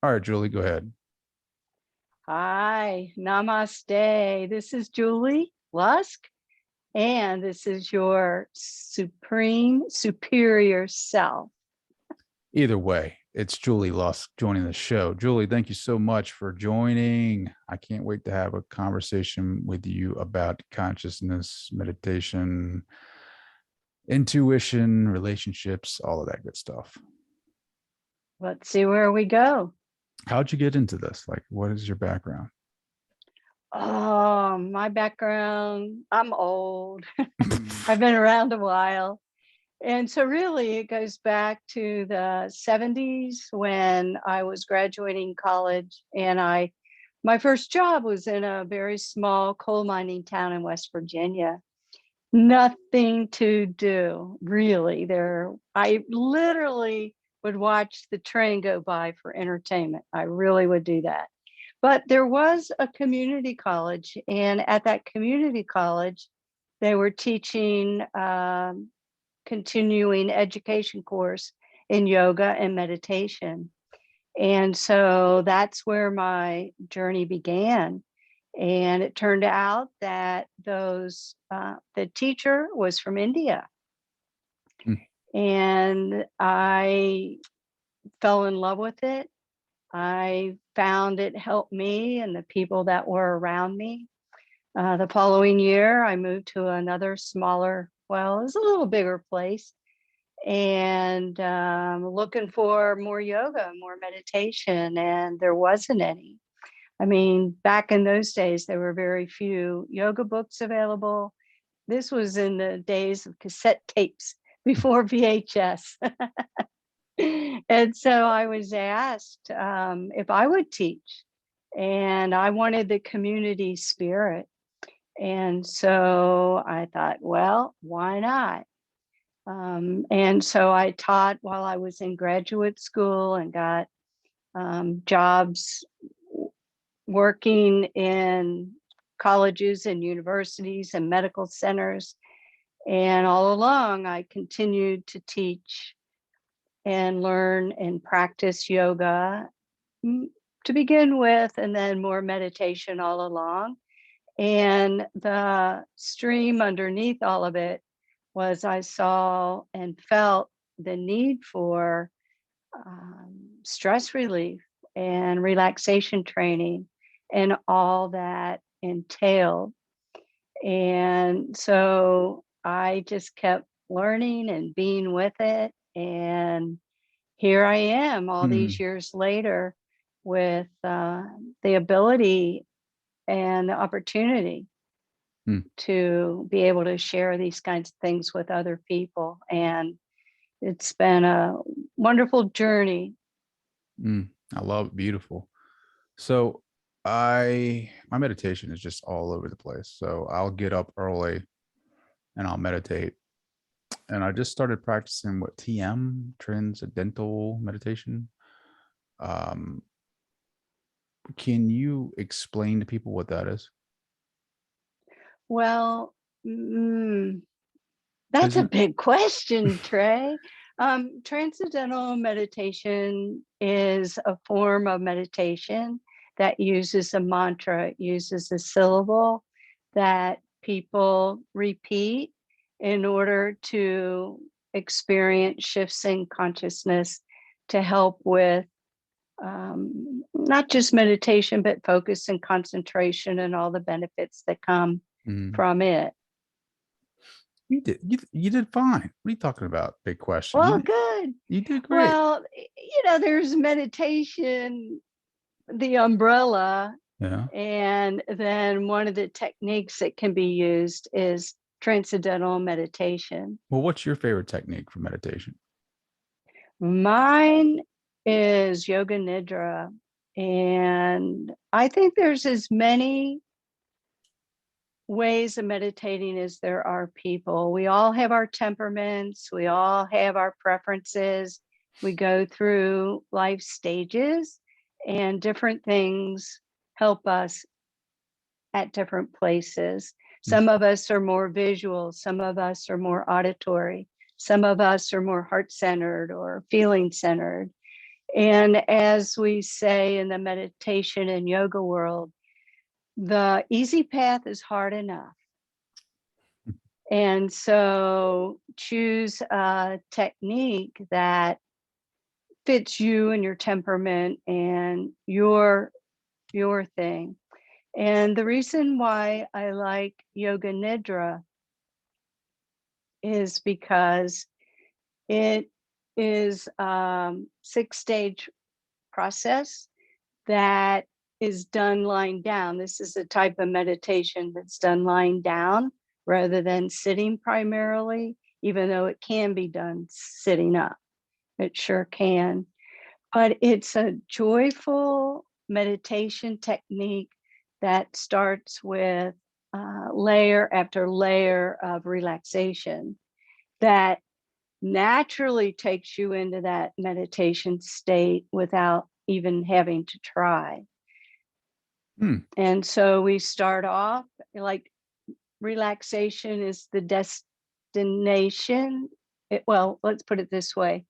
All right, Julie, go ahead. Hi, namaste. This is Julie Lusk, and this is your supreme superior self. Either way, it's Julie Lusk joining the show. Julie, thank you so much for joining. I can't wait to have a conversation with you about consciousness, meditation, intuition, relationships, all of that good stuff. Let's see where we go. How'd you get into this? Like, what is your background? Oh, my background, I'm old. I've been around a while. And so really it goes back to the 70s when I was graduating college, and my first job was in a very small coal mining town in West Virginia. Nothing to do, really. I literally would watch the train go by for entertainment. I really would do that. But there was a community college, and at that community college, they were teaching continuing education course in yoga and meditation. And so that's where my journey began. And it turned out that the teacher was from India. And I fell in love with it. I found it helped me and the people that were around me. The following year, I moved to another smaller, well, it was a little bigger place, and looking for more yoga, more meditation, and there wasn't any. I mean, back in those days, there were very few yoga books available. This was in the days of cassette tapes before VHS. And so I was asked if I would teach, and I wanted the community spirit. And so I thought, well, why not? And so I taught while I was in graduate school and got jobs working in colleges and universities and medical centers. And all along, I continued to teach and learn and practice yoga to begin with, and then more meditation all along. And the stream underneath all of it was I saw and felt the need for stress relief and relaxation training and all that entailed. And so I just kept learning and being with it. And here I am all these years later with the ability and the opportunity to be able to share these kinds of things with other people. And it's been a wonderful journey. I love it. Beautiful. So my meditation is just all over the place. So I'll get up early and I'll meditate. And I just started practicing transcendental meditation. Can you explain to people what that is? Well, that's a big question, Trey. Transcendental meditation is a form of meditation that uses a mantra, uses a syllable that people repeat in order to experience shifts in consciousness to help with not just meditation, but focus and concentration and all the benefits that come from it. You did fine. What are you talking about? Big question. Well, good. You did great. Well, there's meditation, the umbrella. Yeah. And then one of the techniques that can be used is transcendental meditation. Well, what's your favorite technique for meditation? Mine is Yoga Nidra. And I think there's as many ways of meditating as there are people. We all have our temperaments. We all have our preferences. We go through life stages, and different things help us at different places. Some of us are more visual. Some of us are more auditory. Some of us are more heart-centered or feeling-centered. And as we say in the meditation and yoga world, the easy path is hard enough. And so choose a technique that fits you and your temperament and your thing. And the reason why I like Yoga Nidra is because it is a 6-stage process that is done lying down. This is a type of meditation that's done lying down rather than sitting primarily, even though it can be done sitting up. It sure can. But it's a joyful meditation technique that starts with layer after layer of relaxation that naturally takes you into that meditation state without even having to try. And so we start off like relaxation is the destination. Well, let's put it this way.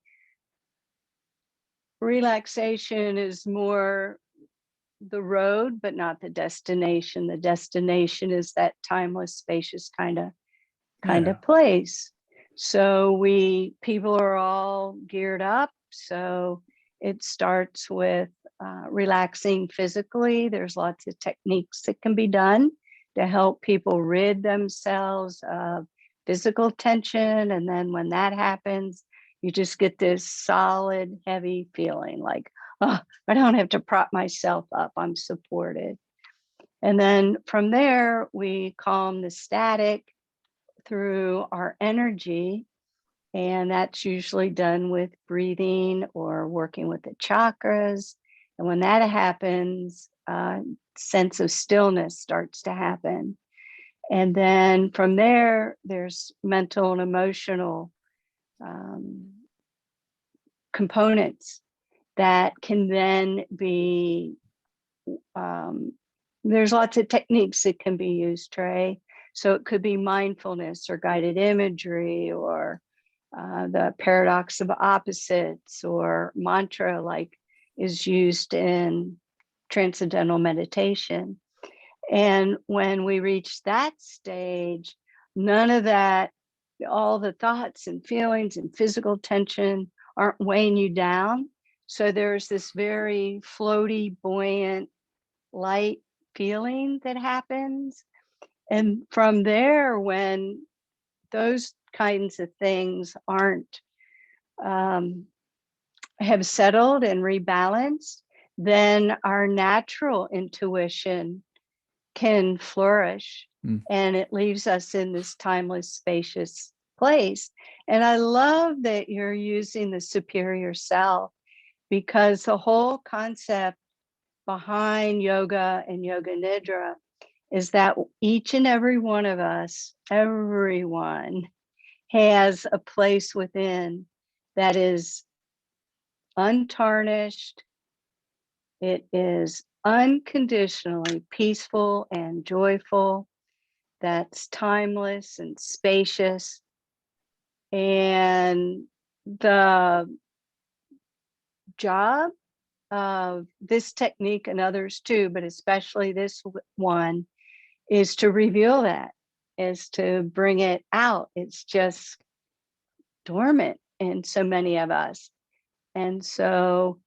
Relaxation is more the road, but not the destination. The destination is that timeless, spacious kind of place. So people are all geared up. So it starts with relaxing physically. There's lots of techniques that can be done to help people rid themselves of physical tension. And then when that happens, you just get this solid, heavy feeling like, oh, I don't have to prop myself up. I'm supported. And then from there, we calm the static through our energy. And that's usually done with breathing or working with the chakras. And when that happens, sense of stillness starts to happen. And then from there, there's mental and emotional components that can then be, there's lots of techniques that can be used, Trey. So it could be mindfulness or guided imagery or the paradox of opposites or mantra like is used in transcendental meditation. And when we reach that stage, none of that, all the thoughts and feelings and physical tension aren't weighing you down. So there's this very floaty, buoyant, light feeling that happens. And from there, when those kinds of things aren't have settled and rebalanced, then our natural intuition can flourish and it leaves us in this timeless, spacious place. And I love that you're using the superior self because the whole concept behind yoga and Yoga Nidra is that each and every one of us, everyone, has a place within that is untarnished. It is unconditionally peaceful and joyful. That's timeless and spacious. And the job of this technique and others too, but especially this one, is to reveal that, is to bring it out. It's just dormant in so many of us. And so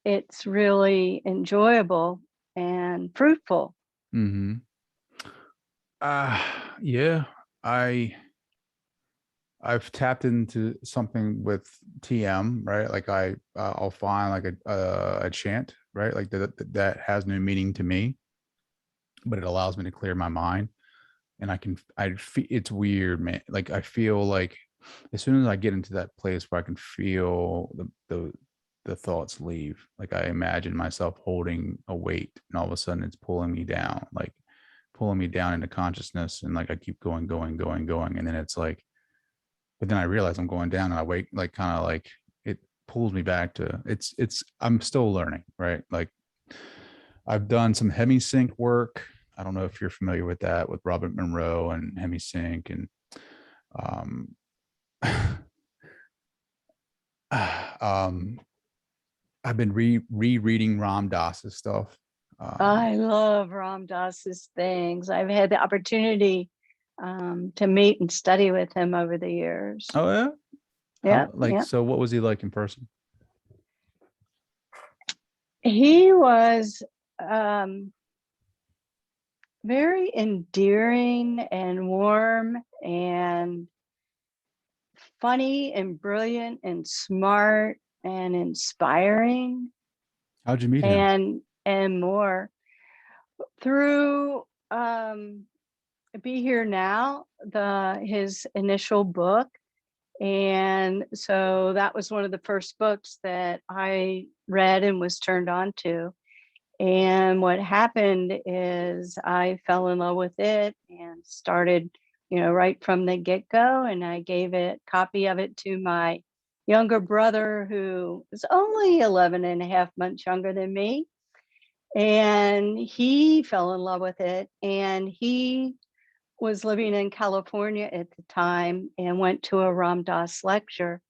it's really enjoyable and fruitful. Yeah, I've tapped into something with TM, right? Like I'll find like a chant, right? Like that has no meaning to me, but it allows me to clear my mind. And I feel it's weird, man. Like I feel like as soon as I get into that place where I can feel the thoughts leave, like I imagine myself holding a weight and all of a sudden it's pulling me down, like pulling me down into consciousness. And like I keep going. And then it's like, but then I realize I'm going down and I wake, like kind of like it pulls me back to I'm still learning, right? Like I've done some hemisync work. I don't know if you're familiar with that, with Robert Monroe and hemisync and um I've been rereading Ram Dass's stuff. I love Ram Dass's things. I've had the opportunity to meet and study with him over the years. Oh yeah. Yeah, yeah. So what was he like in person? He was very endearing and warm and funny and brilliant and smart and inspiring How'd you meet him? and more through Be Here Now, his initial book. And so that was one of the first books that I read and was turned on to. And what happened is I fell in love with it and started, right from the get-go. And I gave a copy of it to my younger brother, who is only 11 and a half months younger than me. And he fell in love with it. And he was living in California at the time and went to a Ram Dass lecture.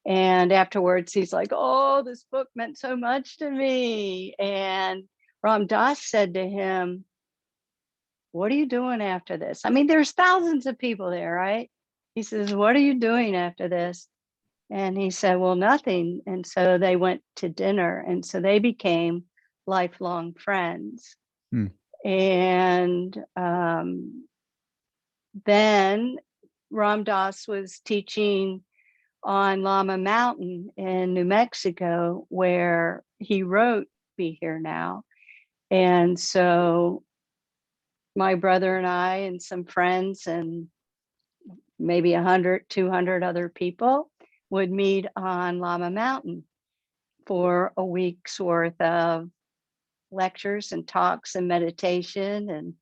And afterwards, he's like, "Oh, this book meant so much to me." And Ram Dass said to him, "What are you doing after this? I mean, there's thousands of people there, right?" He says, "What are you doing after this?" And he said, "Well, nothing." And so they went to dinner. And so they became lifelong friends. Hmm. And then Ram Dass was teaching on Lama Mountain in New Mexico, where he wrote Be Here Now. And so my brother and I and some friends and maybe 100, 200 other people would meet on Lama Mountain for a week's worth of lectures and talks and meditation and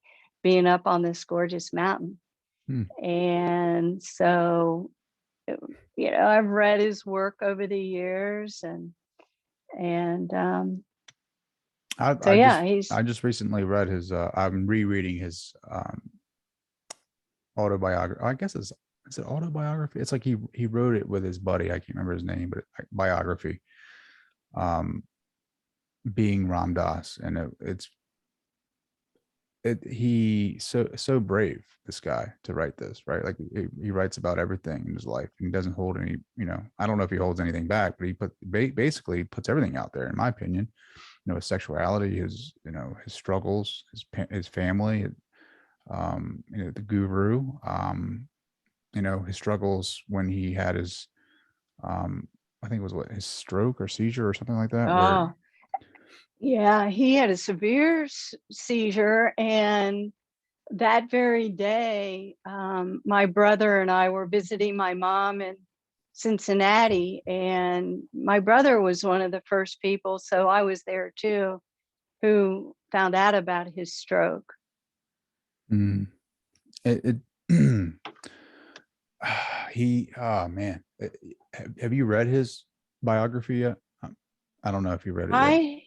being up on this gorgeous mountain. Hmm. And so, I've read his work over the years, and so yeah, I just recently read his I'm rereading his autobiography. I guess is it autobiography? It's like he wrote it with his buddy. I can't remember his name, but biography. Being Ram Dass, and he so brave, this guy, to write this, right? Like he writes about everything in his life, and he doesn't hold any, I don't know if he holds anything back, but he basically puts everything out there, in my opinion. His sexuality, his his struggles, his family, the guru, his struggles when he had his I think it was his stroke or seizure or something like that, where oh yeah, he had a severe seizure, and that very day, my brother and I were visiting my mom in Cincinnati, and my brother was one of the first people, so I was there too, who found out about his stroke. mm, it he man, have you read his biography yet? I don't know if you read it yet. I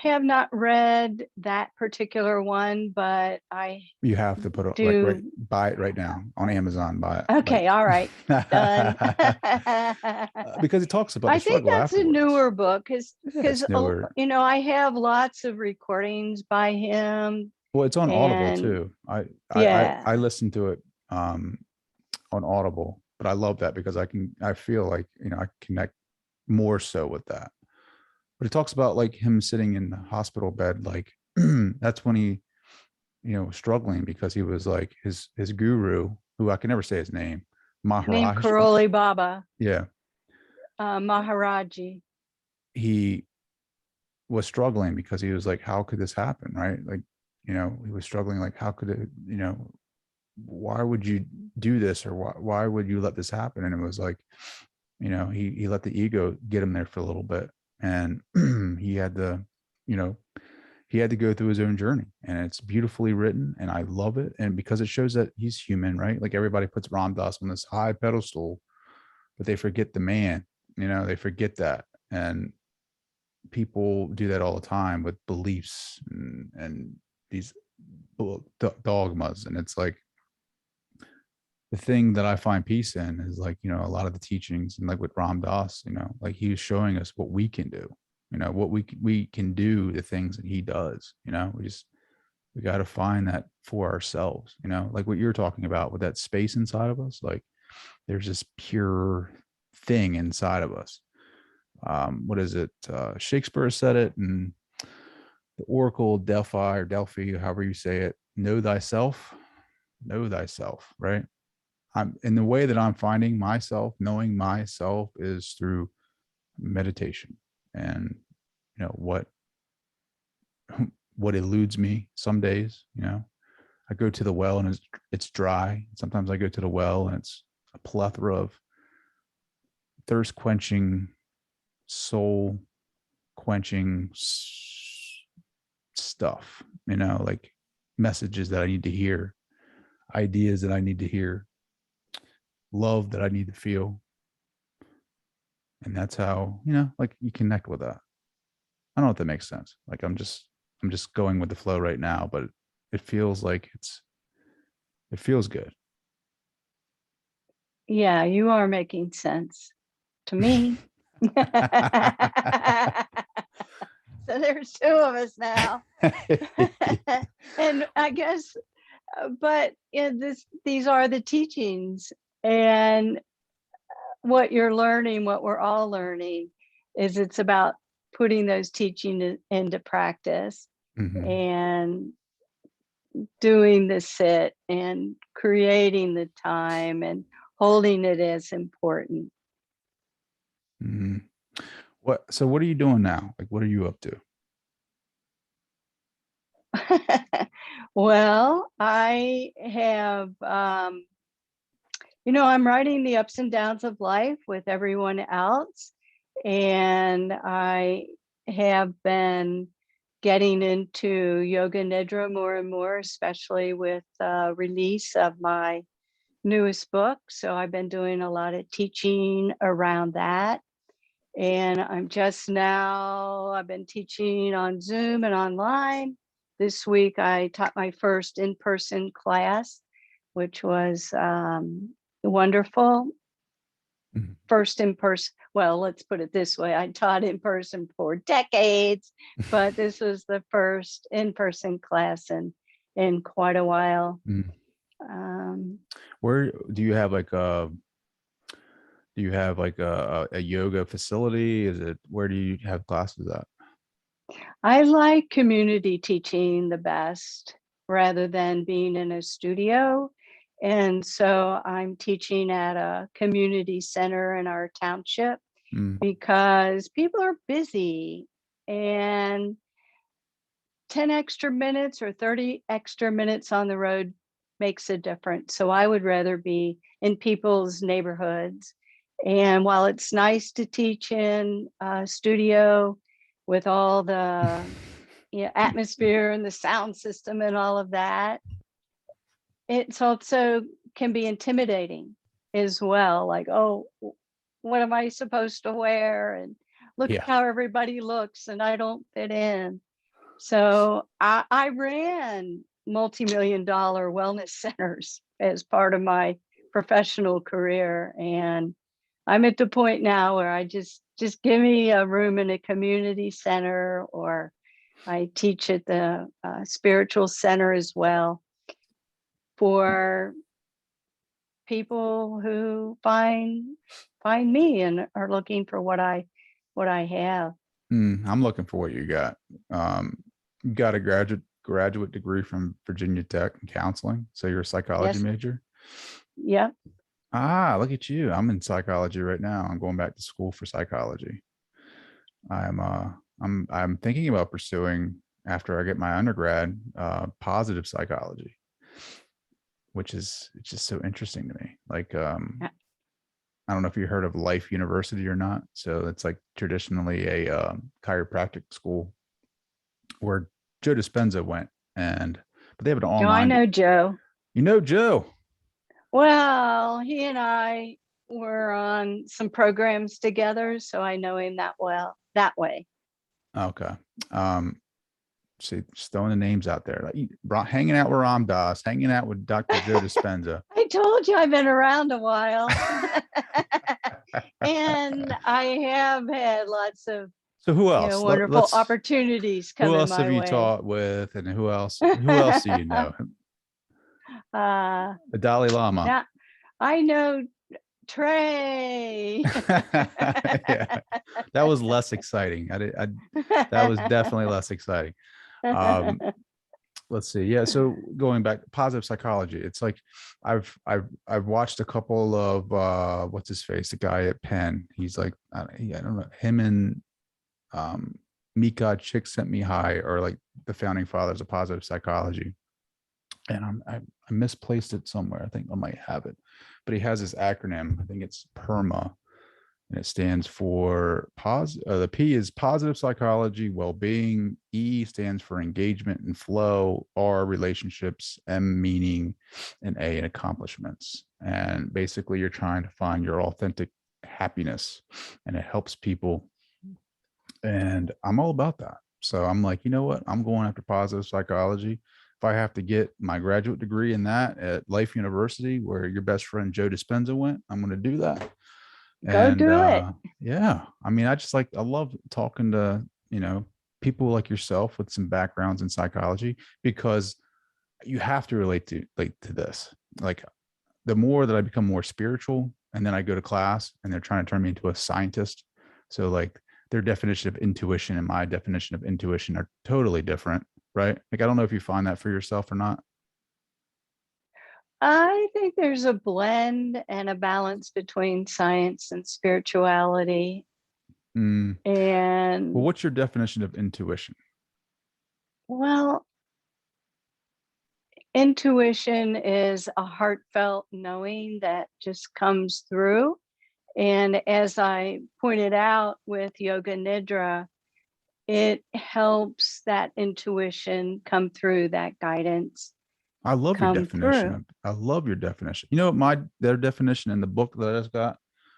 have not read that particular one, but I You have to put it do. buy it right now on Amazon. Buy it. Okay, all right, done. Because it talks about the I think struggle that's a afterwards. newer book because Yeah, it's newer. I have lots of recordings by him, Well, it's on Audible and too. yeah, I listened to it on Audible, but I love that because I feel like I connect more so with that. But it talks about like him sitting in the hospital bed, like that's when he struggling because he was like his guru, who I can never say his name, named Maharaj. Karoli Baba, Yeah, Maharaji. he was struggling because he was like, how could this happen, right? Like, he was struggling, like, how could it, why would you do this, or why would you let this happen? And it was like, he let the ego get him there for a little bit, and he had to, he had to go through his own journey, and it's beautifully written, and I love it. And because it shows that he's human, right? Like everybody puts Ram Dass on this high pedestal, but they forget the man, they forget that. And people do that all the time with beliefs and these dogmas. And it's like, the thing that I find peace in is like, a lot of the teachings, and like with Ram Dass, like he was showing us what we can do. what we can do, the things that he does. We got to find that for ourselves, like what you're talking about with that space inside of us. Like there's this pure thing inside of us. What is it? Shakespeare said it, and the Oracle Delphi, however you say it, know thyself, right? I'm in the way that I'm finding myself, knowing myself is through meditation. And what eludes me some days, I go to the well and it's dry. Sometimes I go to the well and it's a plethora of thirst quenching, soul quenching stuff, like messages that I need to hear, ideas that I need to hear, love that I need to feel. And that's how, like you connect with that. I don't know if that makes sense. Like I'm just going with the flow right now, but it feels like it feels good. Yeah, you are making sense to me. So there's two of us now. And I guess, but these are the teachings, and what you're learning, what we're all learning, is it's about putting those teachings into practice. Mm-hmm. And doing the sit and creating the time and holding it as important. Mm-hmm. So what are you doing now? Like, what are you up to? Well, I have, I'm writing the ups and downs of life with everyone else. And I have been getting into Yoga Nidra more and more, especially with the release of my newest book. So I've been doing a lot of teaching around that. And I've been teaching on Zoom and online. This week, I taught my first in-person class, which was wonderful. Mm-hmm. First in person. Well, let's put it this way. I taught in person for decades, but this was the first in-person class in quite a while. Mm-hmm. Where do you have like a yoga facility? Where do you have classes at? I like community teaching the best rather than being in a studio. And so I'm teaching at a community center in our township because people are busy, and 10 extra minutes or 30 extra minutes on the road makes a difference. So I would rather be in people's neighborhoods. And while it's nice to teach in a studio with all the atmosphere and the sound system and all of that, it's also can be intimidating as well. Like, oh, what am I supposed to wear? And look how everybody looks and I don't fit in. So I ran multi-million-dollar wellness centers as part of my professional career. And I'm at the point now where I just give me a room in a community center, or I teach at the spiritual center as well, for people who find me and are looking for what I have. I'm looking for what you got. You got a graduate degree from Virginia Tech in counseling, so you're a psychology major. Yep. Look at you. I'm in psychology right now. I'm going back to school for psychology. I'm thinking about pursuing, after I get my undergrad, positive psychology, which is, it's just so interesting to me. Like, I don't know if you heard of Life University or not. So it's like traditionally a chiropractic school where Joe Dispenza went, but they have an online. Oh, I know Joe. You know Joe? Well, he and I were on some programs together, so I know him that way. Okay. See, just throwing the names out there, like hanging out with Ram Dass, hanging out with Dr. Joe Dispenza. I told you I've been around a while. And I have had lots of So who else? wonderful opportunities who coming else have my you way. taught with, and who else do you know? uh, The Dalai Lama. now I know Trey. Yeah, that was less exciting. That was definitely less exciting. Um, let's see. Yeah. So going back, positive psychology. It's like I've watched a couple of what's his face, the guy at Penn. He's like, I don't know, him and Mika Csikszentmihalyi are like the founding fathers of positive psychology. And I misplaced it somewhere. I think I might have it, but he has this acronym. I think it's PERMA, and it stands for the P is positive psychology, well-being. E stands for engagement and flow. R, relationships. M, meaning. And A, accomplishments. And basically, you're trying to find your authentic happiness, and it helps people. And I'm all about that. So I'm like, you know what? I'm going after positive psychology. If I have to get my graduate degree in that at Life University, where your best friend Joe Dispenza went, I'm going to do that. Go And do it. yeah, I mean, I love talking to, people like yourself with some backgrounds in psychology, because you have to relate to this. Like, the more that I become more spiritual, and then I go to class and they're trying to turn me into a scientist. So like, their definition of intuition and my definition of intuition are totally different, right? Like, I don't know if you find that for yourself or not. I think there's a blend and a balance between science and spirituality. Mm. Well, And what's your definition of intuition? well, intuition is a heartfelt knowing that just comes through. And as I pointed out with Yoga Nidra, it helps that intuition come through, that guidance I love your come definition through. of, I love your definition. You know what their definition in the book that I just got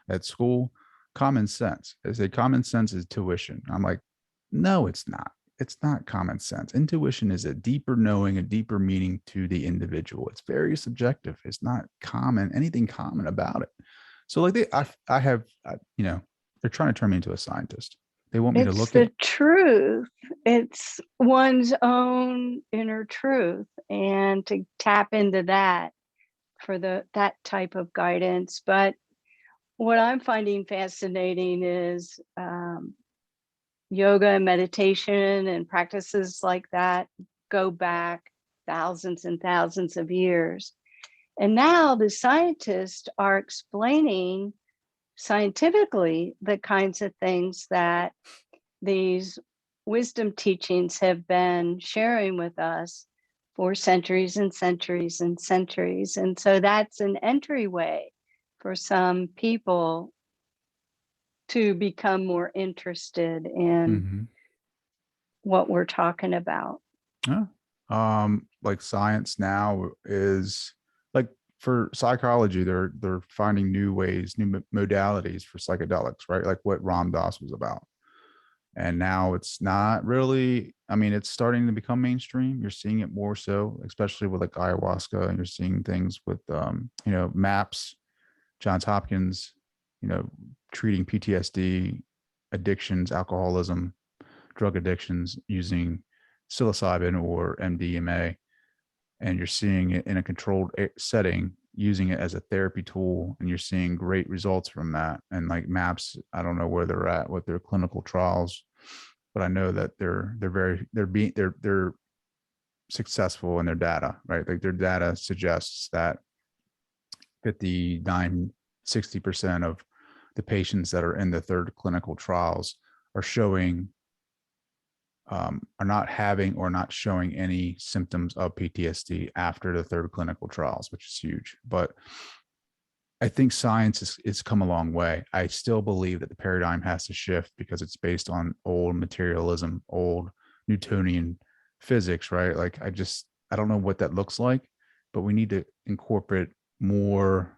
at school? Common sense. They say common sense is tuition. I'm like, no, it's not. It's not common sense. Intuition is a deeper knowing, a deeper meaning to the individual. It's very subjective. It's not anything common about it. So like they're trying to turn me into a scientist. They want me to It's look at. the truth. It's one's own inner truth, and to tap into that for that type of guidance. But what I'm finding fascinating is yoga and meditation and practices like that go back thousands and thousands of years. And now the scientists are explaining scientifically the kinds of things that these wisdom teachings have been sharing with us for centuries and centuries and centuries. And so that's an entryway for some people to become more interested in Mhm. what we're talking about. Yeah. Like science now is like, for psychology, they're finding new ways, new modalities for psychedelics, right? Like what Ram Dass was about. And now it's not really, I mean, it's starting to become mainstream. You're seeing it more so, especially with like ayahuasca, and you're seeing things with MAPS, Johns Hopkins, treating PTSD, addictions, alcoholism, drug addictions using psilocybin or MDMA. And you're seeing it in a controlled setting, using it as a therapy tool, and you're seeing great results from that. And like MAPS, I don't know where they're at with their clinical trials, but I know that they're successful in their data, right? Like their data suggests that 59, 60% of the patients that are in the third clinical trials are showing are not having or not showing any symptoms of PTSD after the third clinical trials, which is huge. But I think science is come a long way. I still believe that the paradigm has to shift, because it's based on old materialism, old Newtonian physics, right? Like, I don't know what that looks like, but we need to incorporate more.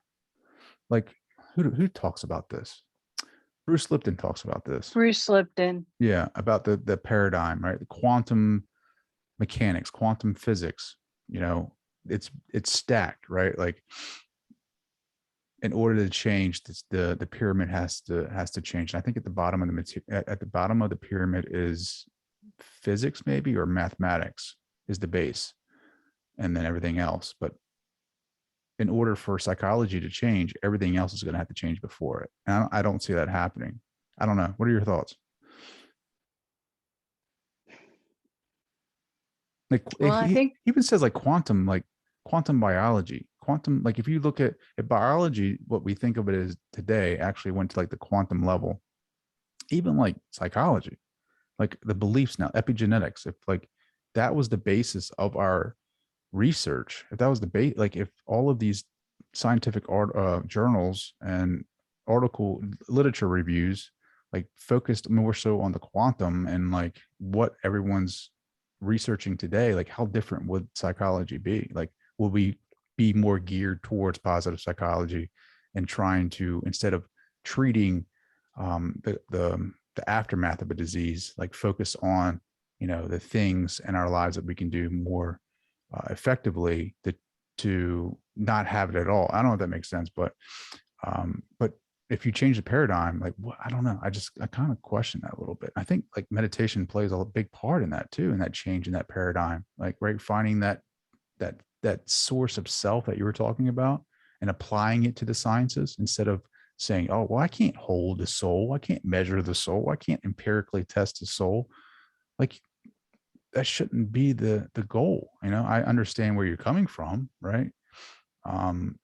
Like, who talks about this? Bruce Lipton talks about this. Bruce Lipton. Yeah, about the paradigm, right? The quantum mechanics, quantum physics. It's stacked, right? Like, in order to change this, the pyramid has to change. And I think at the bottom of the bottom of the pyramid is physics, maybe, or mathematics is the base, and then everything else. But in order for psychology to change, everything else is going to have to change before it. And I don't see that happening. I don't know. What are your thoughts? Like Well, I he think, even says like quantum biology, quantum, like if you look at biology, what we think of it as today actually went to like the quantum level. Even like psychology, like the beliefs now, epigenetics, if like that was the basis of our research, if that was the base, like if all of these scientific journals and article literature reviews like focused more so on the quantum and like what everyone's researching today, like how different would psychology be? Like, will we be more geared towards positive psychology and trying to, instead of treating the aftermath of a disease, like focus on, you know, the things in our lives that we can do more effectively to not have it at all. I don't know if that makes sense, but if you change the paradigm, like I don't know, I kind of question that a little bit. I think like meditation plays a big part in that too, in that change in that paradigm, like right, finding that source of self that you were talking about and applying it to the sciences instead of saying, oh, well, I can't hold the soul, I can't measure the soul, I can't empirically test the soul. Like that shouldn't be the goal. You know, I understand where you're coming from, right?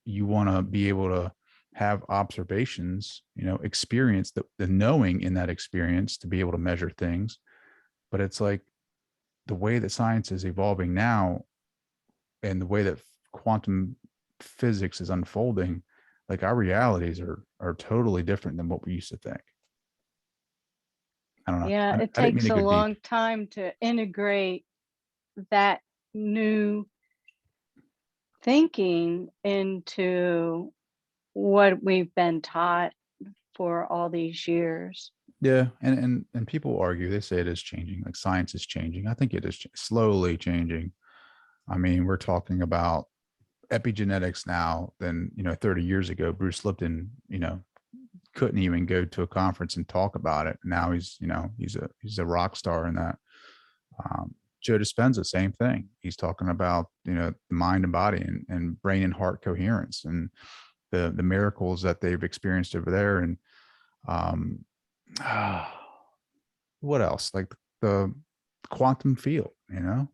You want to be able to have observations, you know, experience the knowing in that experience to be able to measure things. But it's like the way that science is evolving now and the way that quantum physics is unfolding, like our realities are totally different than what we used to think. I don't know. yeah, it I didn't mean takes to a go deep. long time to integrate that new thinking into what we've been taught for all these years. Yeah, and people argue. They say it is changing. Like science is changing. I think it is slowly changing. I mean, we're talking about epigenetics now than, you know, 30 years ago. Bruce Lipton, you know, couldn't even go to a conference and talk about it. Now he's, you know, he's a rock star in that. Joe Dispenza, same thing. He's talking about, you know, the mind and body and brain and heart coherence and the miracles that they've experienced over there. And um, what else? Like the quantum field, you know,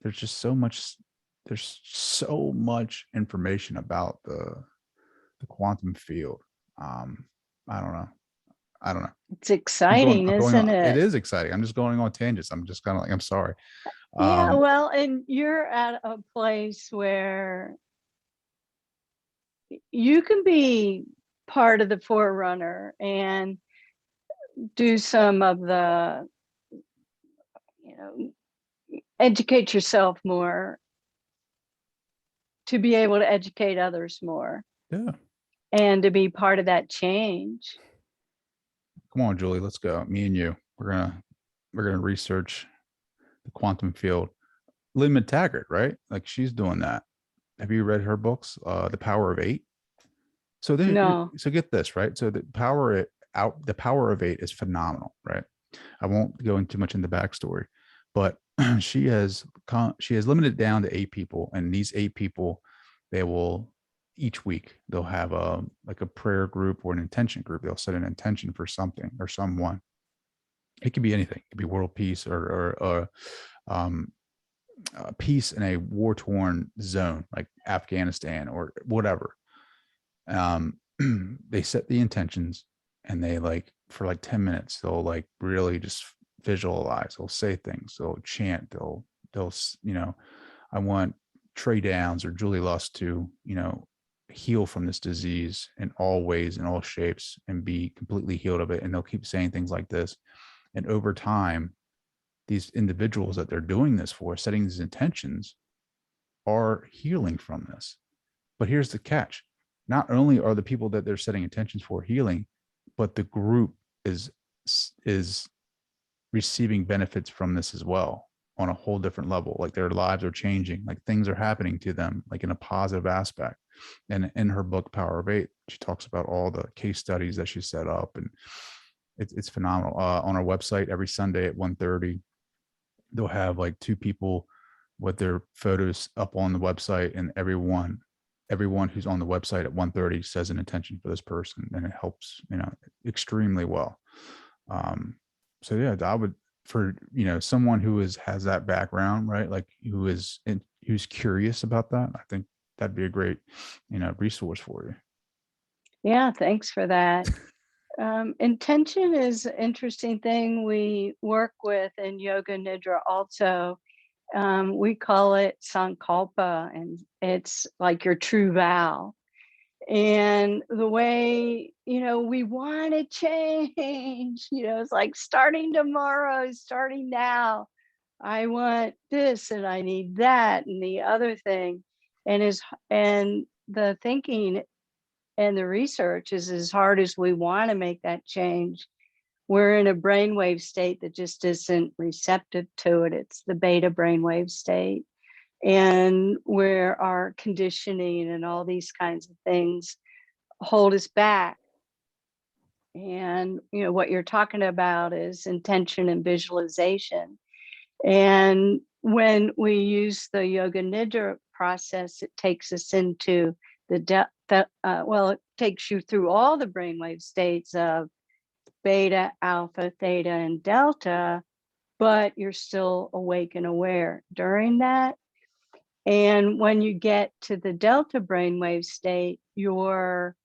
there's just so much, there's so much information about the quantum field. Um, I don't know. I don't know. It's exciting, I'm going isn't on. It it? is exciting. I'm just going on tangents. I'm just kind of like, I'm sorry. Yeah, Um, well, and you're at a place where you can be part of the forerunner and do some of the, you know, educate yourself more to be able to educate others more yeah. and to be part of that change. Come on, Julie. Let's go. Me and you. We're gonna research the quantum field. Lynn McTaggart, right? Like she's doing that. Have you read her books? The Power of Eight. So No, so get this, right? So the power of eight is phenomenal, right? I won't go into much in the backstory, but she has limited it down to 8 people, and these 8 people, they will each week they'll have a like a prayer group or an intention group. They'll set an intention for something or someone. It could be anything. It could be world peace or um, peace in a war torn zone like Afghanistan or whatever. um they set the intentions, and they like for like 10 minutes they'll like really just visualize, they'll say things, they'll chant, they'll you know, I want Trey Downs or Julie Lust to, you know, heal from this disease in all ways, in all shapes, and be completely healed of it. And they'll keep saying things like this, and over time these individuals that they're doing this for, setting these intentions, are healing from this. But here's the catch. Not only are the people that they're setting intentions for healing, but the group is receiving benefits from this as well. on a whole different level. Like their lives are changing, like things are happening to them, like in a positive aspect. And in her book, Power of Eight, she talks about all the case studies that she set up, and it's phenomenal. On our website, every Sunday at 1:30, they'll have like two people with their photos up on the website, and everyone who's on the website at 1:30 says an intention for this person, and it helps, extremely well. So yeah, I would, for someone who has that background, right, like who's curious about that, I think that'd be a great resource for you. Yeah, thanks for that. Intention is an interesting thing we work with in Yoga Nidra also. We call it Sankalpa, and it's like your true vow. And the way, we want to change, it's like starting tomorrow, starting now. I want this and I need that and the other thing. And the thinking and the research is, as hard as we want to make that change, we're in a brainwave state that just isn't receptive to it. It's the beta brainwave state. And where our conditioning and all these kinds of things hold us back. And what you're talking about is intention and visualization. And when we use the Yoga Nidra process, it takes us into it takes you through all the brainwave states of beta, alpha, theta, and delta, but you're still awake and aware during that. And when you get to the delta brainwave state, your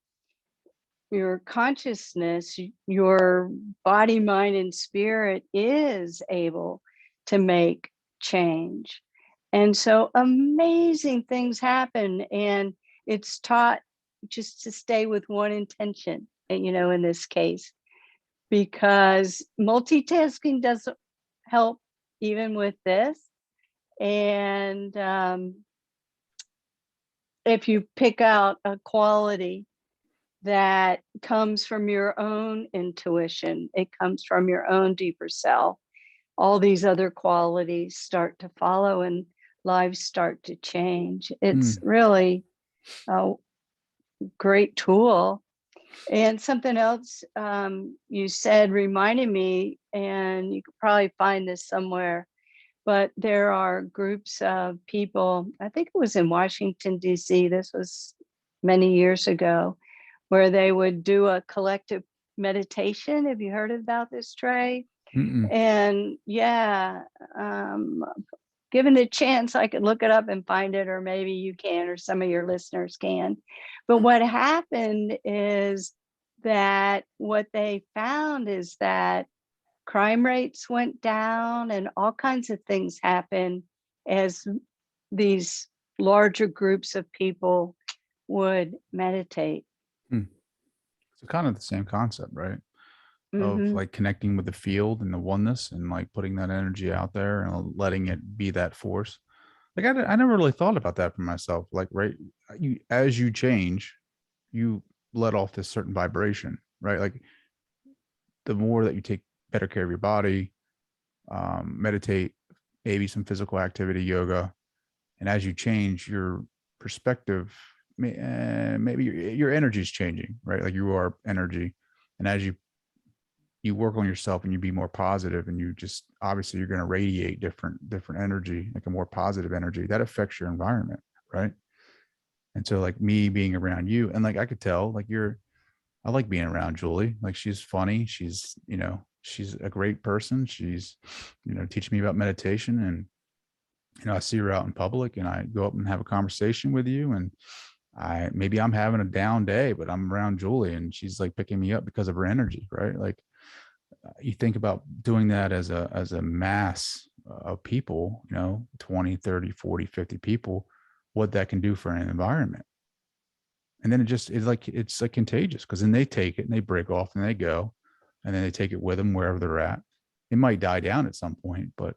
consciousness, your body, mind, and spirit is able to make change. And so amazing things happen. And it's taught just to stay with one intention, in this case, because multitasking doesn't help even with this. And if you pick out a quality that comes from your own intuition, it comes from your own deeper self, all these other qualities start to follow and lives start to change. It's really a great tool. And something else you said reminded me, and you could probably find this somewhere, but there are groups of people, I think it was in Washington, D.C., this was many years ago, where they would do a collective meditation. Have you heard about this, Trey? Mm-mm. And yeah, given a chance, I could look it up and find it, or maybe you can, or some of your listeners can. But what happened is that what they found is that crime rates went down and all kinds of things happen as these larger groups of people would meditate. So kind of the same concept, right? Of Mm-hmm. like connecting with the field and the oneness, and like putting that energy out there and letting it be that force. Like I never really thought about that for myself. Like, right, as you change, you let off this certain vibration, right? Like the more that you take better care of your body, meditate, maybe some physical activity, yoga, and as you change your perspective, maybe your energy is changing, right? Like you are energy, and as you work on yourself and you be more positive, and you just, obviously you're going to radiate different energy, like a more positive energy that affects your environment, right? And so like me being around you, and like I could tell like I like being around Julie. Like she's funny, she's a great person, she's teaching me about meditation, and I see her out in public, and I go up and have a conversation with you, and maybe I'm having a down day, but I'm around Julie and she's like picking me up because of her energy, right? Like you think about doing that as a mass of people, 20, 30, 40, 50 people, what that can do for an environment. And then it's like contagious, because then they take it and they break off and they go, and then they take it with them wherever they're at. It might die down at some point, but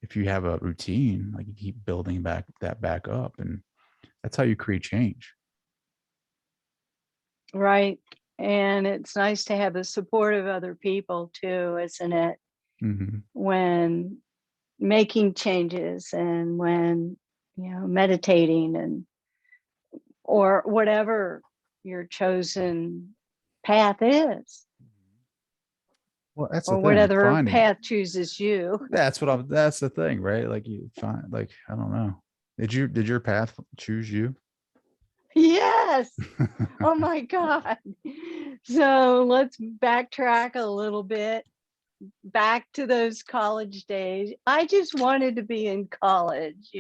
if you have a routine, like you keep building back up, and that's how you create change. Right. And it's nice to have the support of other people too, isn't it? Mm-hmm. When making changes and when, meditating and or whatever your chosen path is, Well, that's the or thing. whatever Finding path chooses you. that's the thing, right? Like you find, like, I don't know. Did your path choose you? Yes. Oh my God. So let's backtrack a little bit back to those college days. I just wanted to be in college,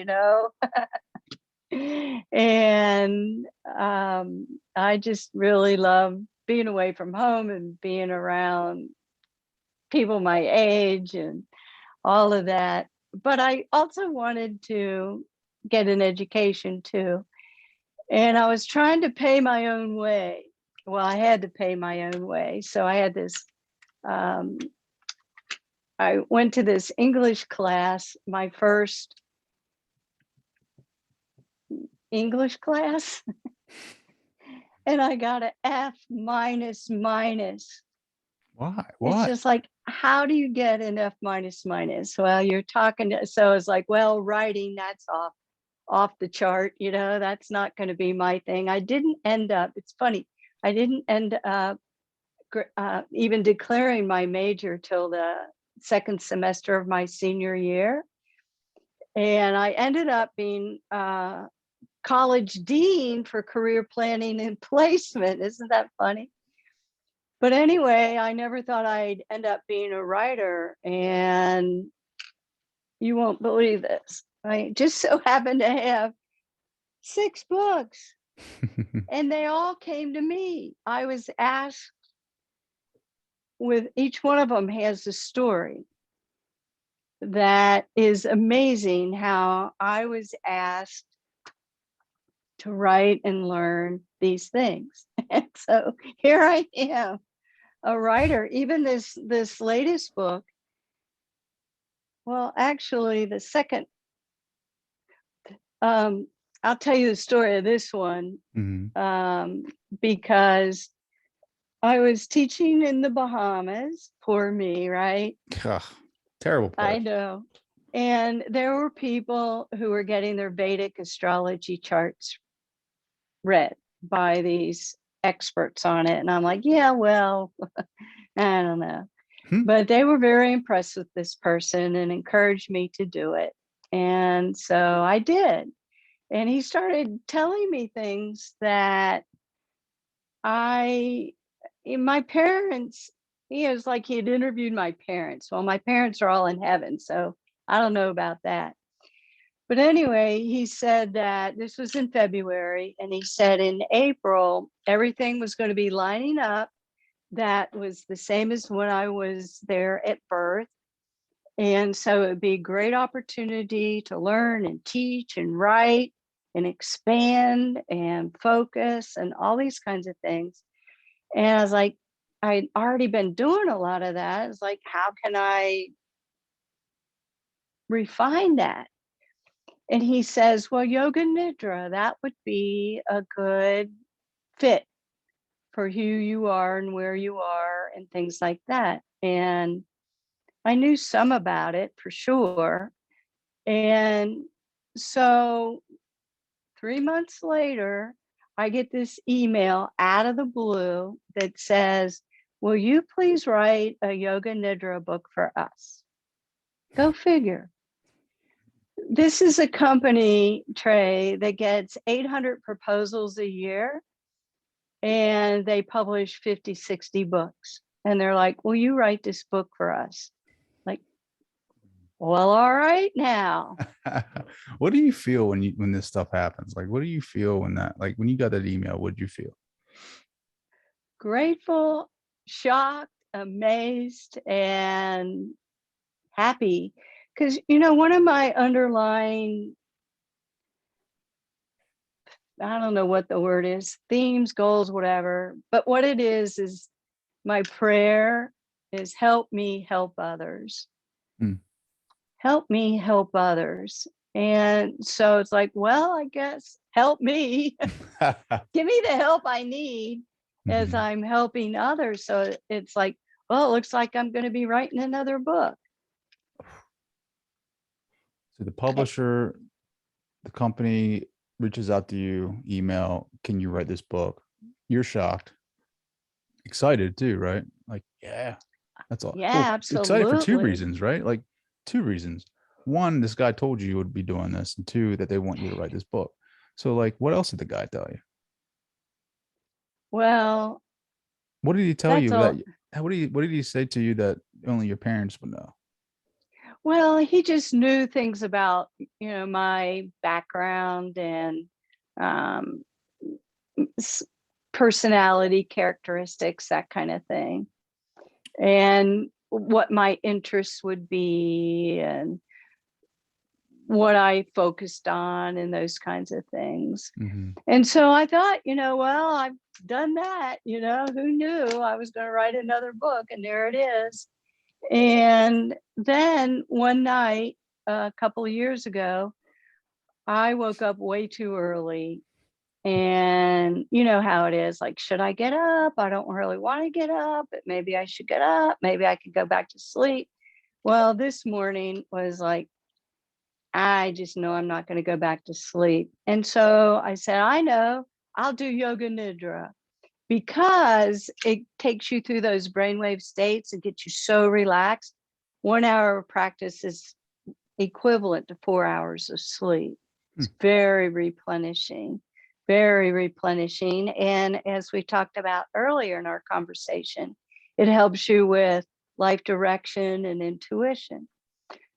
and I just really love being away from home and being around people my age and all of that. But I also wanted to get an education too. And I was trying to pay my own way. Well, I had to pay my own way. So I had this, I went to this English class, my first English class, and I got an F minus minus. Why? It's What? just like, how do you get an F minus minus? Well, you're talking to, so it's like, well, writing, that's off the chart, that's not going to be my thing. I didn't end up, it's funny, I didn't end up even declaring my major till the second semester of my senior year. And I ended up being college dean for career planning and placement. Isn't that funny? But anyway, I never thought I'd end up being a writer. And you won't believe this. I just so happened to have 6 books, and they all came to me. I was asked, with each one of them has a story that is amazing, how I was asked to write and learn these things. And so here I am, a writer. Even this latest book, well, actually the second, I'll tell you the story of this one, because I was teaching in the Bahamas, poor me, right? Ugh, terrible place. I know. And there were people who were getting their Vedic astrology charts read by these experts on it. And I'm like, yeah, well, I don't know. But they were very impressed with this person and encouraged me to do it. And so I did. And he started telling me things that my parents, he was like, he had interviewed my parents. Well, my parents are all in heaven, so I don't know about that. But anyway, he said that this was in February, and he said in April, everything was going to be lining up. That was the same as when I was there at birth. And so it would be a great opportunity to learn and teach and write and expand and focus and all these kinds of things. And I was like, I'd already been doing a lot of that. It's like, how can I refine that? And he says, well, Yoga Nidra, that would be a good fit for who you are and where you are and things like that. And I knew some about it for sure. And so 3 months later, I get this email out of the blue that says, will you please write a Yoga Nidra book for us? Go figure. This is a company, Trey, that gets 800 proposals a year, and they publish 50, 60 books. And they're like, will you write this book for us? Like, well, all right now. What do you feel when this stuff happens? Like, what do you feel when you got that email? What did you feel? Grateful, shocked, amazed, and happy. Because, one of my underlying, I don't know what the word is, themes, goals, whatever, but what it is my prayer is help me help others. Help me help others. And so it's like, well, I guess help me. Give me the help I need as I'm helping others. So it's like, well, it looks like I'm going to be writing another book. So the publisher, the company reaches out to you, email, can you write this book? You're shocked, excited too, right? Like, yeah, that's all. Yeah, Well, excited for two absolutely. reasons, right? Like two reasons. One, this guy told you would be doing this, and two, that they want you to write this book. So, like, what else did the guy tell you? Well, What did he tell that's you that? all. What did he say to you that only your parents would know? Well, he just knew things about, my background and um, s- personality characteristics, that kind of thing, and what my interests would be and what I focused on and those kinds of things. Mm-hmm. And so I thought, well, I've done that, who knew I was going to write another book, and there it is. And then one night, a couple of years ago, I woke up way too early. And you know how it is, like, should I get up? I don't really want to get up, but maybe I should get up. Maybe I could go back to sleep. Well, this morning was like, I just know I'm not going to go back to sleep. And so I said, I know, I'll do Yoga Nidra, because it takes you through those brainwave states and gets you so relaxed. 1 hour of practice is equivalent to 4 hours of sleep. Hmm. It's very replenishing, very replenishing. And as we talked about earlier in our conversation, it helps you with life direction and intuition.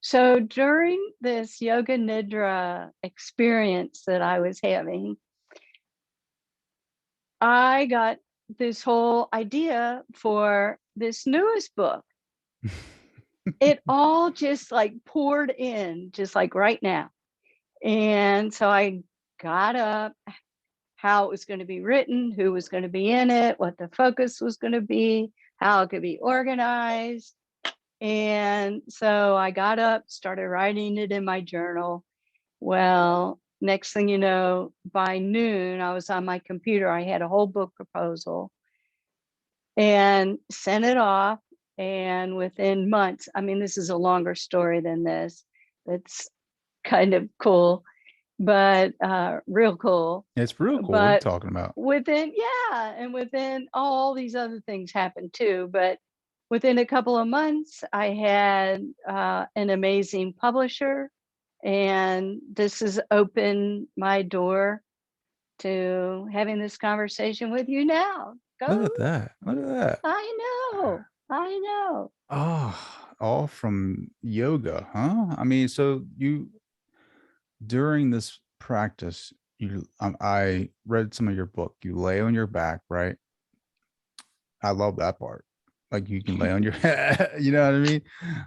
So during this Yoga Nidra experience that I was having, I got this whole idea for this newest book. It all just like poured in, just like right now. And so I got up, how it was going to be written, who was going to be in it, what the focus was going to be, how it could be organized. And so I got up, started writing it in my journal. Well, next thing you know, by noon, I was on my computer. I had a whole book proposal and sent it off. And within months, I mean, this is a longer story than this. It's kind of cool, but real cool. It's real cool. What are you But talking about? within all these other things happened too. But within a couple of months, I had an amazing publisher, and this has opened my door to having this conversation with you now. Look Go. at that. Look at that. I know. I know. Oh, all from yoga, huh? I mean, so you during this practice, I read some of your book. You lay on your back, right? I love that part. Like you can lay on your head, you know what I mean?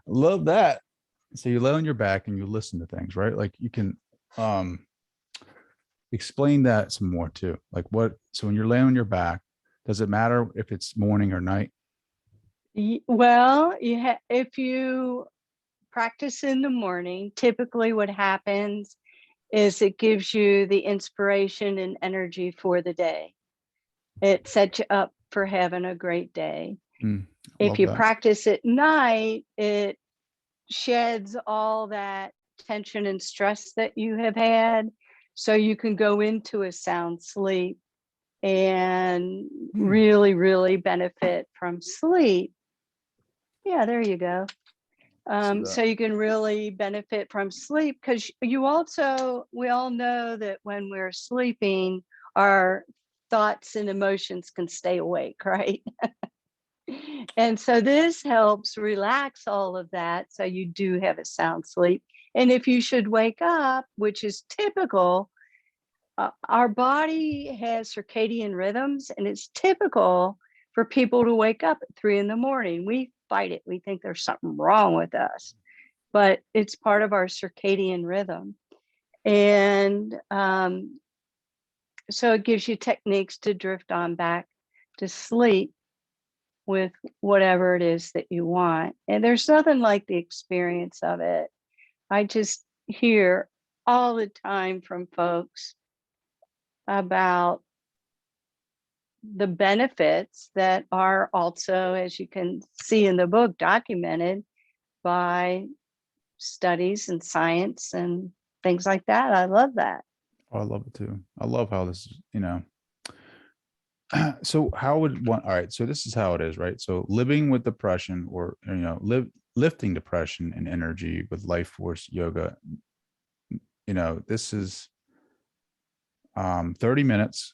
Love that. So you lay on your back and you listen to things, right? Like you can um explain that some more too. Like what, so when you're laying on your back, does it matter if it's morning or night? Well, if you practice in the morning, typically what happens is it gives you the inspiration and energy for the day. It sets you up for having a great day. Mm, If love you that. practice at night, it sheds all that tension and stress that you have had, so you can go into a sound sleep and Hmm. really, really benefit from sleep. Yeah, there you go. See So that. you can really benefit from sleep, because we all know that when we're sleeping, our thoughts and emotions can stay awake, right? And so this helps relax all of that, so you do have a sound sleep. And if you should wake up, which is typical, our body has circadian rhythms, and it's typical for people to wake up at 3 in the morning. We fight it. We think there's something wrong with us, but it's part of our circadian rhythm. And so it gives you techniques to drift on back to sleep with whatever it is that you want. And there's nothing like the experience of it. I just hear all the time from folks about the benefits that are also, as you can see in the book, documented by studies and science and things like that. I love that. Oh, I love it too. I love how this, so how would one, all right, so this is how it is, right? So living with depression, or, lifting depression and energy with life force yoga, this is 30 minutes,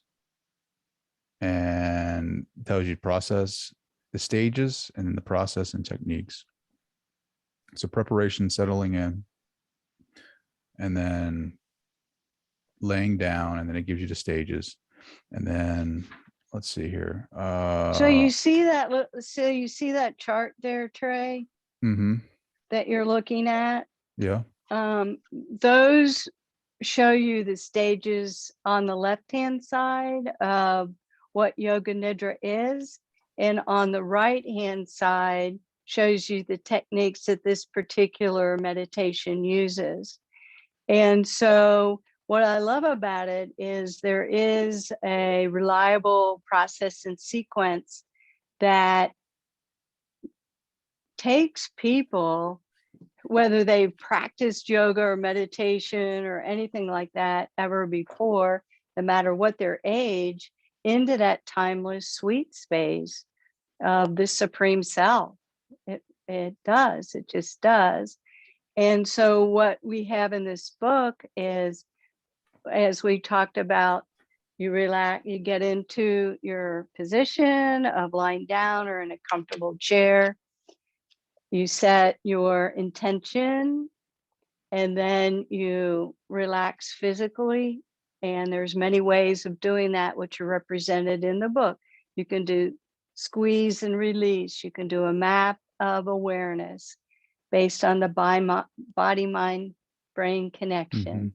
and tells you process, the stages, and then the process and techniques. So preparation, settling in, and then laying down, and then it gives you the stages. And then let's see here. So you see that chart there, Trey, that you're looking at? Yeah. Those show you the stages on the left-hand side of what Yoga Nidra is. And on the right-hand side shows you the techniques that this particular meditation uses. And so what I love about it is there is a reliable process and sequence that takes people, whether they've practiced yoga or meditation or anything like that ever before, no matter what their age, into that timeless sweet space of the supreme self. It does. It just does. And so what we have in this book is, as we talked about, you relax, you get into your position of lying down or in a comfortable chair. You set your intention, and then you relax physically. And there's many ways of doing that, which are represented in the book. You can do squeeze and release. You can do a map of awareness based on the body, mind, brain connection.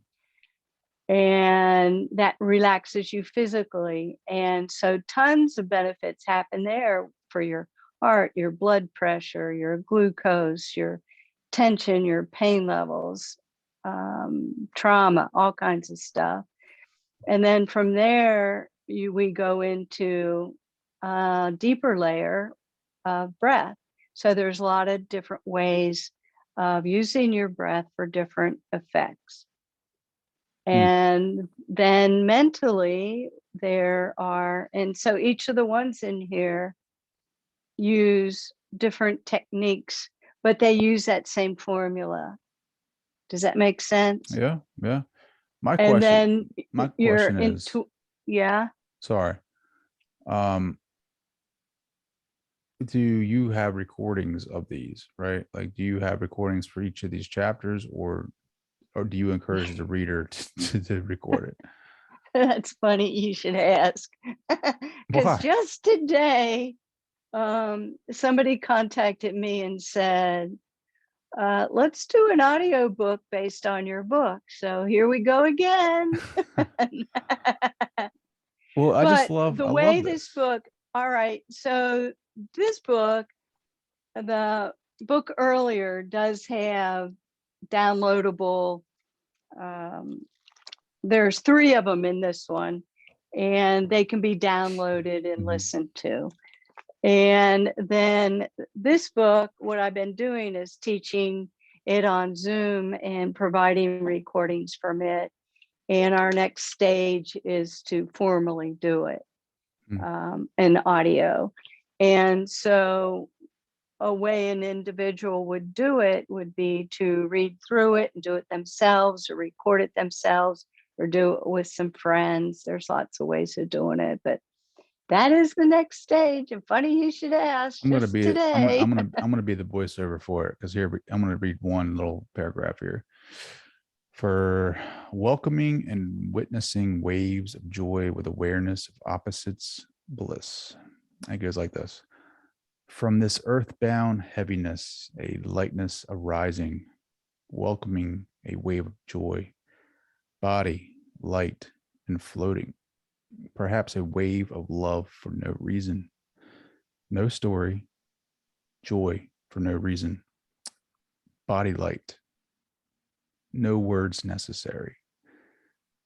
And that relaxes you physically. And so tons of benefits happen there for your heart, your blood pressure, your glucose, your tension, your pain levels, trauma, all kinds of stuff. And then from there, we go into a deeper layer of breath. So there's a lot of different ways of using your breath for different effects. And then mentally, there are, and so each of the ones in here use different techniques, but they use that same formula. Does that make sense? Yeah. Yeah. My And question, then you're into, yeah. Sorry. Do you have recordings of these, right? Like, do you have recordings for each of these chapters, or do you encourage the reader to record it? That's funny you should ask. Because just today, somebody contacted me and said, let's do an audio book based on your book. So here we go again. Well, I just love the way this book, all right, so this book, the book earlier does have downloadable, there's 3 of them in this one, and they can be downloaded and listened to. And then this book, what I've been doing is teaching it on Zoom and providing recordings from it. And our next stage is to formally do it in audio. And so a way an individual would do it would be to read through it and do it themselves, or record it themselves, or do it with some friends. There's lots of ways of doing it, but that is the next stage. And funny you should ask. I'm gonna be the voiceover for it, because here I'm gonna read one little paragraph here. For welcoming and witnessing waves of joy with awareness of opposites bliss. It goes like this. From this earthbound heaviness, a lightness arising, welcoming a wave of joy, body, light, and floating. Perhaps a wave of love for no reason, no story, joy for no reason, body light, no words necessary,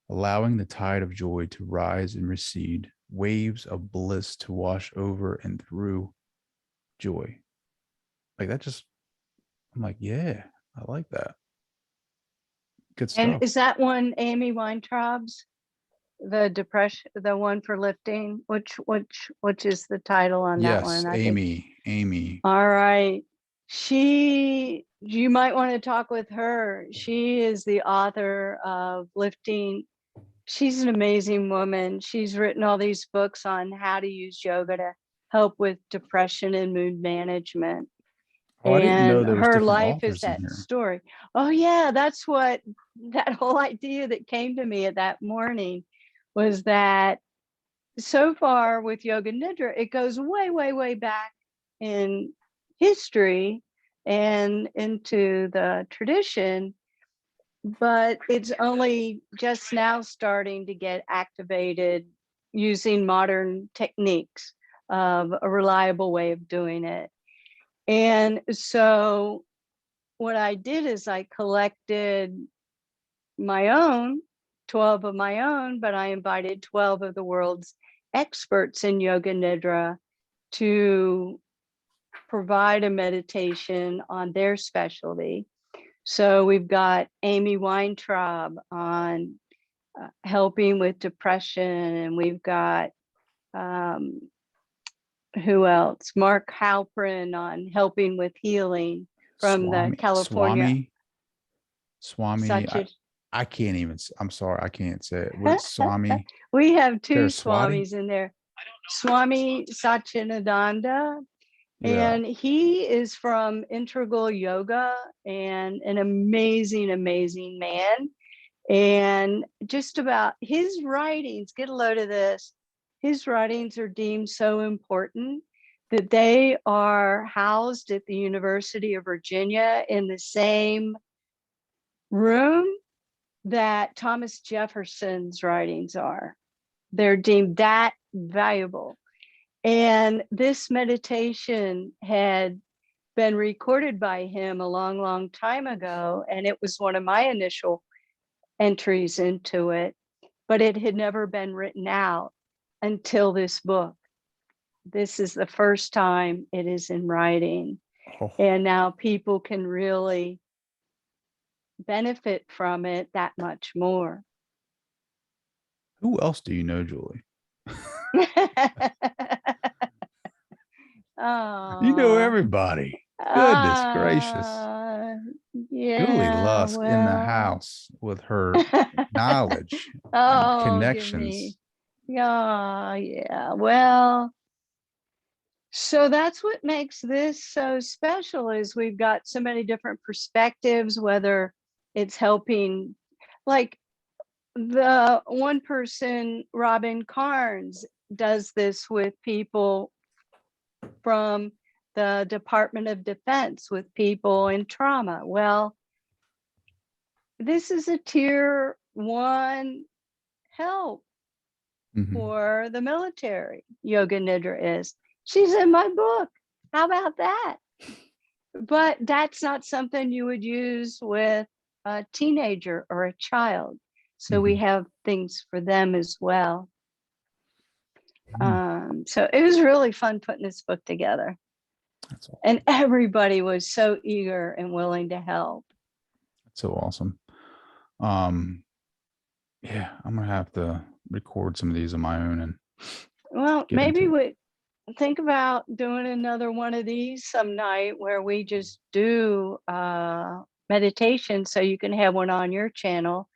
allowing the tide of joy to rise and recede, waves of bliss to wash over and through joy. Like that just, I'm like, yeah, I like that. Good And stuff. is that one Amy Weintraub's? The depression, the one for lifting? Which is the title on that Yes, one? I think. Amy. All right. You might want to talk with her. She is the author of Lifting. She's an amazing woman. She's written all these books on how to use yoga to help with depression and mood management. Oh, I didn't know And there was her different life is authors in that here. story. Oh yeah, that's what that whole idea that came to me at that morning was that so far with Yoga Nidra, it goes way, way, way back in history and into the tradition, but it's only just now starting to get activated using modern techniques of a reliable way of doing it. And so what I did is I collected my own, 12 of my own, but I invited 12 of the world's experts in Yoga Nidra to provide a meditation on their specialty. So we've got Amy Weintraub on helping with depression, and we've got who else? Mark Halprin on helping with healing from the California. Swami. Such a I can't even. I'm sorry, I can't say it. What Swami? we have two There's Swati. Swamis in there. Swami Satyananda, Yeah. and he is from Integral Yoga and an amazing, amazing man. And just about his writings, get a load of this, his writings are deemed so important that they are housed at the University of Virginia in the same room that Thomas Jefferson's writings are. They're deemed that valuable. And this meditation had been recorded by him a long, long time ago. And it was one of my initial entries into it, but it had never been written out until this book. This is the first time it is in writing. Oh, And now people can really benefit from it that much more. who else do you know, Julie? You know Oh, everybody. Goodness gracious. Julie yeah, Lusk in the well. house with her knowledge and Oh, give me. connections. Yeah, yeah. Well, so that's what makes this so special is we've got so many different perspectives, whether it's helping, like the one person, Robin Carnes, does this with people from the Department of Defense, with people in trauma. Well, this is a tier 1 help for the military. Yoga Nidra is. She's in my book. How about that? But that's not something you would use with a teenager or a child. So we have things for them as well. So it was really fun putting this book together. That's awesome. And everybody was so eager and willing to help. That's so awesome. Yeah, I'm gonna have to record some of these on my own and Well, get maybe into it. we think about doing another one of these some night where we just do meditation, so you can have one on your channel.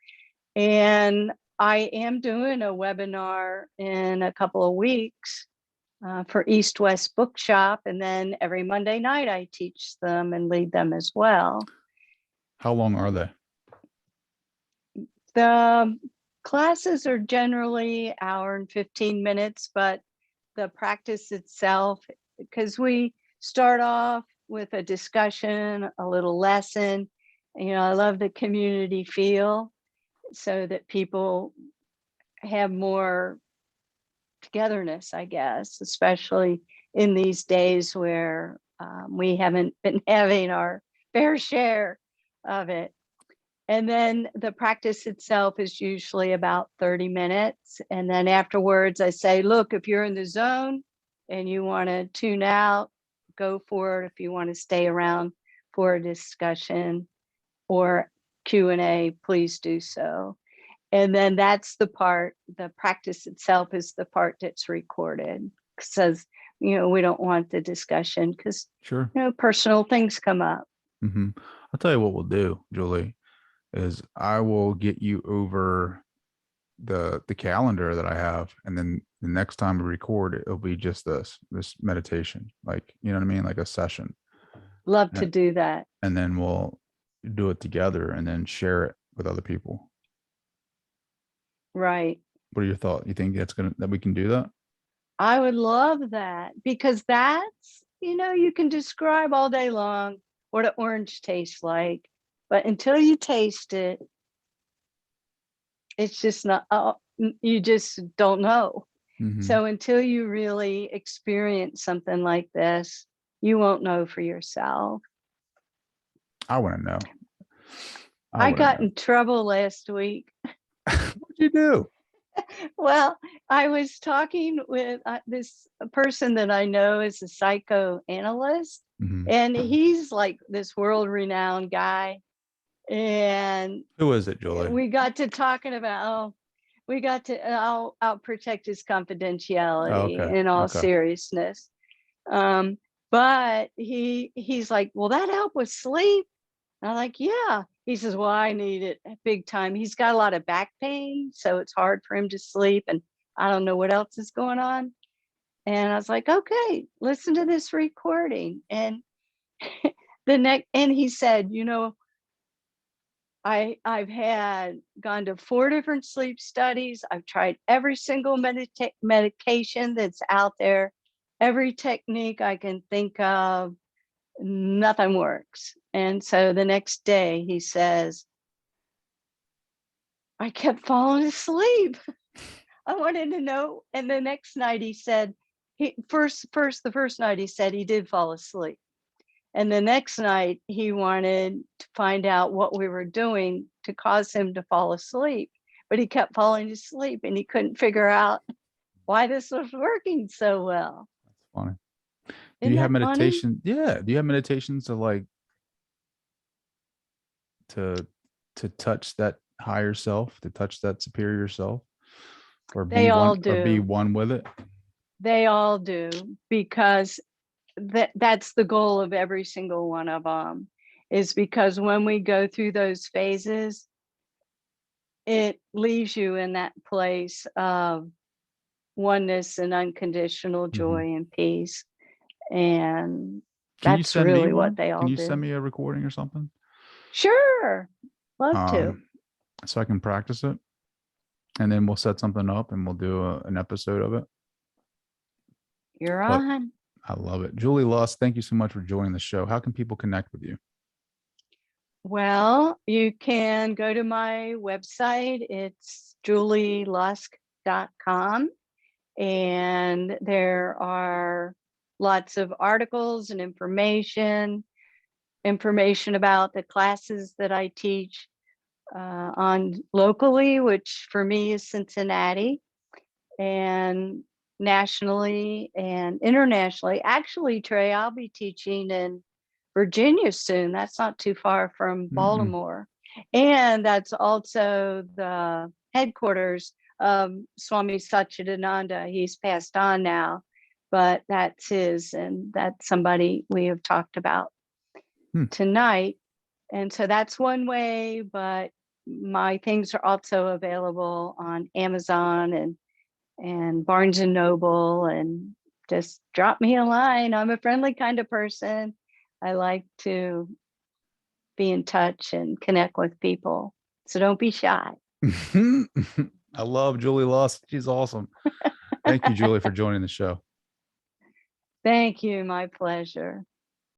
And I am doing a webinar in a couple of weeks for East West Bookshop, and then every Monday night I teach them and lead them as well. How long are they? The classes are generally an hour and 15 minutes, but the practice itself, because we start off with a discussion, a little lesson. I love the community feel so that people have more togetherness, I guess, especially in these days where we haven't been having our fair share of it. And then the practice itself is usually about 30 minutes. And then afterwards, I say, look, if you're in the zone and you want to tune out, go for it. If you want to stay around for a discussion, or Q&A, please do so. And then that's the part, the practice itself is the part that's recorded. Says, we don't want the discussion because, Sure. personal things come up. I'll tell you what we'll do, Julie, is I will get you over the calendar that I have, and then the next time we record, it'll be just this meditation, like, you know what I mean, like a session. Love to do that. And then we'll do it together and then share it with other people. Right. What are your thoughts? You think that we can do that? I would love that, because that's, you can describe all day long what an orange tastes like, but until you taste it, it's just not, you just don't know. So until you really experience something like this, you won't know for yourself. I want to know. I got in trouble last week. What'd you do? Well, I was talking with this person that I know is a psychoanalyst, and he's like this world-renowned guy. And who is it, Julie? We got to talking about, I'll protect his confidentiality in all seriousness. But he's like, will that help with sleep? And I'm like, yeah. He says, well, I need it big time. He's got a lot of back pain, so it's hard for him to sleep. And I don't know what else is going on. And I was like, okay, listen to this recording. And and he said, I've gone to 4 different sleep studies. I've tried every single medication that's out there, every technique I can think of. Nothing works. And so the next day he says, I kept falling asleep. I wanted to know. And the next night he said, the first night he said he did fall asleep. And the next night he wanted to find out what we were doing to cause him to fall asleep, but he kept falling asleep and he couldn't figure out why this was working so well. That's funny. Do you have meditation? Yeah. Do you have meditations to touch that higher self, to touch that superior self, or be or be one with it? They all do, because that's the goal of every single one of them, is because when we go through those phases, it leaves you in that place of oneness and unconditional joy and peace. And that's really what they all do. Can you send me a recording or something? Sure. Love to. So I can practice it, and then we'll set something up and we'll do an episode of it. You're on. I love it. Julie Lusk, thank you so much for joining the show. How can people connect with you? Well, you can go to my website. It's julielusk.com. And there are lots of articles and information about the classes that I teach on locally, which for me is Cincinnati, and nationally and internationally. Actually, Trey, I'll be teaching in Virginia soon. That's not too far from Baltimore. And that's also the headquarters of Swami Satyananda. He's passed on now, but that's his, and that's somebody we have talked about tonight. And so that's one way, but my things are also available on Amazon and Barnes and Noble, and just drop me a line. I'm a friendly kind of person. I like to be in touch and connect with people. So don't be shy. I love Julie Lusk. She's awesome. Thank you, Julie, for joining the show. Thank you. My pleasure.